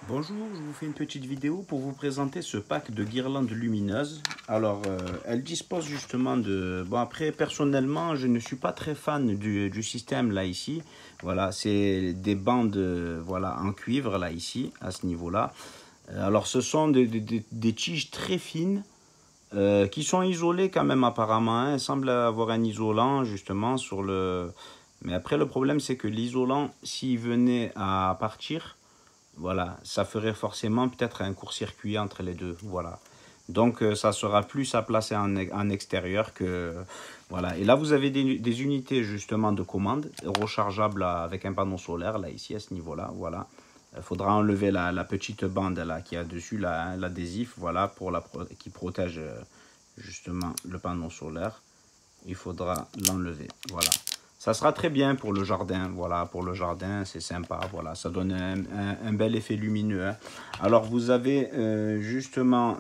Bonjour, je vous fais une petite vidéo pour vous présenter ce pack de guirlandes lumineuses. Alors, elle dispose justement de... Bon, après, personnellement, je ne suis pas très fan du système là, ici. Voilà, c'est des bandes voilà, en cuivre là, ici, à ce niveau-là. Alors, ce sont des tiges très fines qui sont isolées quand même apparemment. Hein. Elle semble avoir un isolant justement sur le... Mais après, le problème, c'est que l'isolant, s'il venait à partir... Voilà, ça ferait forcément peut-être un court-circuit entre les deux. Voilà. Donc, ça sera plus à placer en extérieur que... Voilà. Et là, vous avez des unités justement de commande rechargeables avec un panneau solaire, là, ici, à ce niveau-là. Voilà. Il faudra enlever la petite bande là qui a dessus, l'adhésif, voilà, qui protège justement le panneau solaire. Il faudra l'enlever. Voilà. Ça sera très bien pour le jardin, voilà, pour le jardin, c'est sympa, voilà, ça donne un bel effet lumineux. Hein. Alors, vous avez justement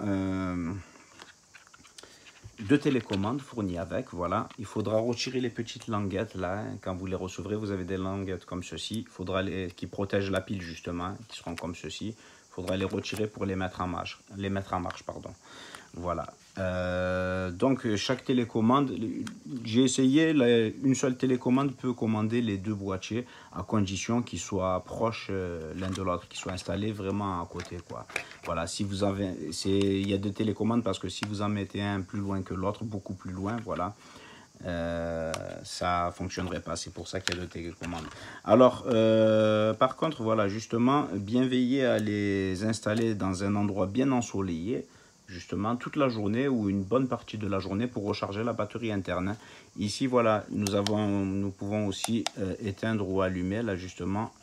deux télécommandes fournies avec, voilà. Il faudra retirer les petites languettes, là, hein. Quand vous les recevrez, vous avez des languettes comme ceci, qui protègent la pile, justement, qui seront comme ceci. Il faudra les retirer pour les mettre en marche, pardon. Voilà. Donc, chaque télécommande, j'ai essayé, une seule télécommande peut commander les deux boîtiers à condition qu'ils soient proches l'un de l'autre, qu'ils soient installés vraiment à côté, quoi. Voilà, si vous avez, il y a deux télécommandes parce que si vous en mettez un plus loin que l'autre, beaucoup plus loin, voilà, ça fonctionnerait pas. C'est pour ça qu'il y a deux télécommandes. Alors, par contre, voilà, justement, bien veiller à les installer dans un endroit bien ensoleillé, justement toute la journée ou une bonne partie de la journée pour recharger la batterie interne. Ici, voilà, nous pouvons aussi éteindre ou allumer, là, justement.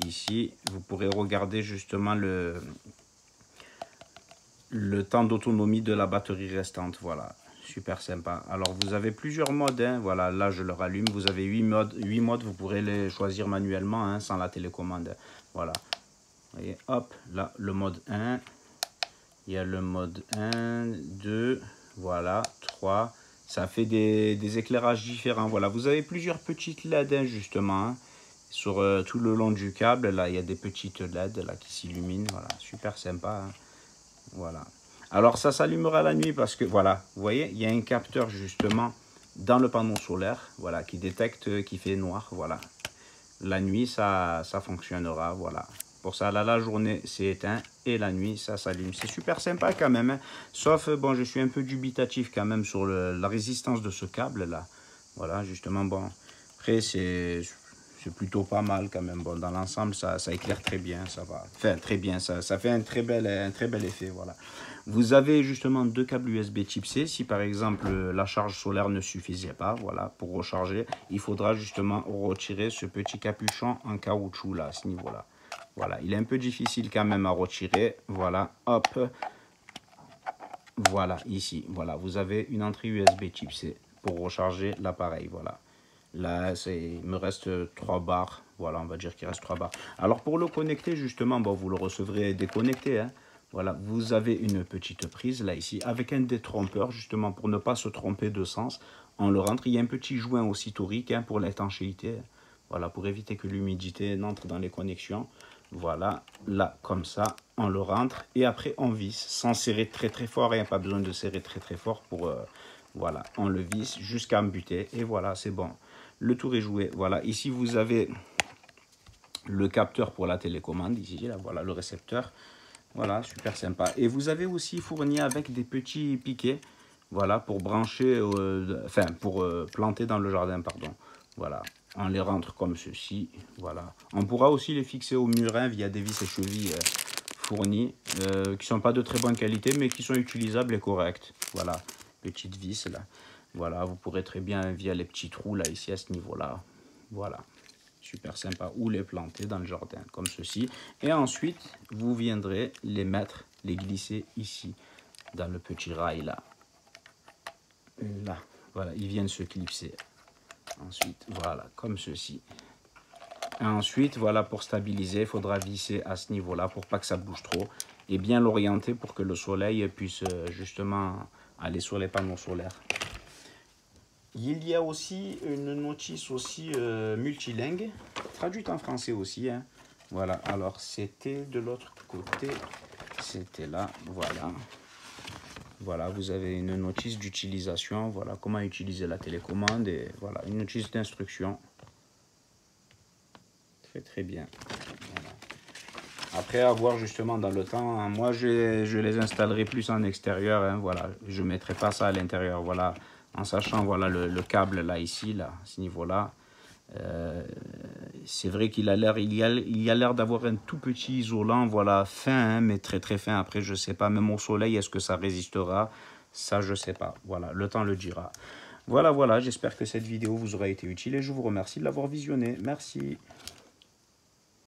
Ici, vous pourrez regarder justement le temps d'autonomie de la batterie restante, voilà. Super sympa. Alors, vous avez plusieurs modes, hein. Voilà, là, je le rallume. Vous avez 8 modes, vous pourrez les choisir manuellement, hein, sans la télécommande. Voilà. Vous voyez, hop, là, le mode 1. Il y a le mode 1, 2, voilà, 3. Ça fait des éclairages différents. Voilà, vous avez plusieurs petites LED, hein, justement, hein, sur tout le long du câble. Là, il y a des petites LED là, qui s'illuminent. Voilà, super sympa. Hein. Voilà. Alors, ça s'allumera la nuit parce que, voilà, vous voyez, il y a un capteur, justement, dans le panneau solaire, voilà, qui détecte, qui fait noir, voilà. La nuit, ça fonctionnera, voilà. Pour ça, là, la journée, c'est éteint et la nuit, ça s'allume. C'est super sympa quand même. Hein. Sauf, bon, je suis un peu dubitatif quand même sur la résistance de ce câble-là. Voilà, justement, bon. Après, c'est plutôt pas mal quand même. Bon, dans l'ensemble, ça éclaire très bien, ça va. Enfin, très bien, ça fait un très bel effet, voilà. Vous avez justement deux câbles USB type C. Si par exemple la charge solaire ne suffisait pas, voilà, pour recharger, il faudra justement retirer ce petit capuchon en caoutchouc là, à ce niveau-là. Voilà, il est un peu difficile quand même à retirer. Voilà, hop. Voilà, ici, voilà, vous avez une entrée USB type C pour recharger l'appareil, voilà. Là, il me reste 3 barres. Voilà, on va dire qu'il reste 3 barres. Alors, pour le connecter, justement, bon, vous le recevrez déconnecté. Hein. Voilà, vous avez une petite prise, là, ici, avec un détrompeur, justement, pour ne pas se tromper de sens. On le rentre. Il y a un petit joint aussi torique hein, pour l'étanchéité. Voilà, pour éviter que l'humidité n'entre dans les connexions. Voilà, là, comme ça, on le rentre. Et après, on visse, sans serrer très, très fort. Il n'y a pas besoin de serrer très, très fort pour... voilà, on le visse jusqu'à embuter. Et voilà, c'est bon. Le tour est joué. Voilà, ici vous avez le capteur pour la télécommande. Ici, là, voilà le récepteur. Voilà, super sympa. Et vous avez aussi fourni avec des petits piquets. Voilà, pour brancher, enfin, pour planter dans le jardin, pardon. Voilà, on les rentre comme ceci. Voilà. On pourra aussi les fixer au mur hein, via des vis et chevilles fournies, qui ne sont pas de très bonne qualité, mais qui sont utilisables et correctes. Voilà, petites vis là. Voilà, vous pourrez très bien via les petits trous là, ici à ce niveau-là. Voilà, super sympa. Ou les planter dans le jardin, comme ceci. Et ensuite, vous viendrez les mettre, les glisser ici, dans le petit rail là. Là, voilà, ils viennent se clipser. Ensuite, voilà, comme ceci. Et ensuite, voilà, pour stabiliser, il faudra visser à ce niveau-là pour pas que ça bouge trop. Et bien l'orienter pour que le soleil puisse justement aller sur les panneaux solaires. Il y a aussi une notice aussi multilingue, traduite en français aussi. Hein. Voilà, alors c'était de l'autre côté, c'était là, voilà. Voilà, vous avez une notice d'utilisation, voilà comment utiliser la télécommande et voilà, une notice d'instruction. Très très bien. Voilà. Après, à voir justement dans le temps, hein, moi je les installerai plus en extérieur, hein, voilà, je ne mettrai pas ça à l'intérieur, voilà, en sachant voilà le câble là, ici, là, à ce niveau-là. C'est vrai qu'il a l'air, il y a l'air d'avoir un tout petit isolant, voilà, fin, hein, mais très très fin. Après, je sais pas, même au soleil, est-ce que ça résistera? Ça, je sais pas. Voilà, le temps le dira. Voilà, voilà, j'espère que cette vidéo vous aura été utile et je vous remercie de l'avoir visionnée. Merci.